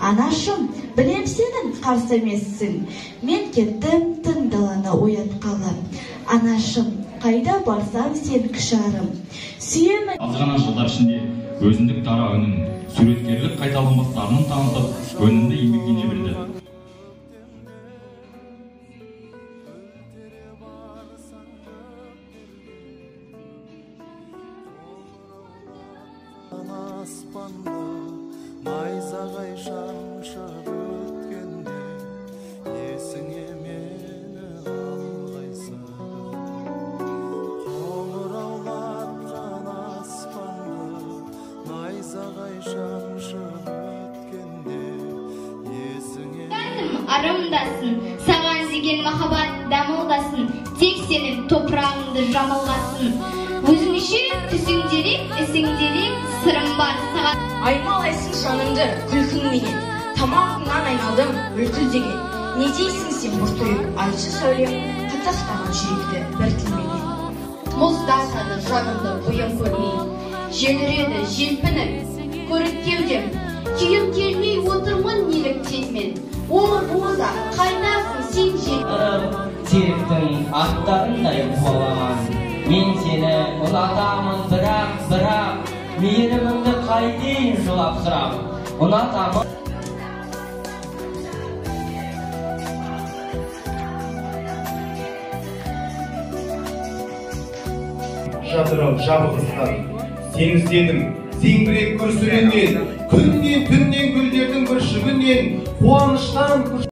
Anашым, білем сенің қарсы емессің. Мен кеттім тың даланы оятқалы. Анашым, қайда барсам сен кішарым. Сүйемін. Азғана жылдар ішінде өзіндік дара үнін, суреткерлік қайталанбастарының танытып, өнімді еңбектене білді. Найзағай шаншып өткенде есіңе мені алғайсың. Қоңыраулатқан аспанды найзағай шаншып өткенде есіңе арымдасын, саған деген махаббат дамылдасын, тек сенің топырағыңды жамылғасын. Өзіңше түсіңдерек, ісіңдерек сырым бар саған. Аймалайсың жанымды күлкіңменен, тамағыңнан айналдым бүлкілдеген. Не дейсің сен бүртірек, айтшы сөйлем, қытықтаған жүректі бір тілмеген. Мұздасады жанымды бұйым көрмей, желіреді желпініп, көріп кеудем. Күйім келмей отырмын неліктен мен, олы боза қайдасың сен жел. Теректің аттарындай қуаламан, мен сені ұнатамын, бірақ мейіріміңді қайтейін жылап сұрап, ұнатамын. Жадырап жабығысқан, сені іздедім, зеңбірек күрсіреннен, күннен түннен гүлдердің бір шүгінен, қуаныштан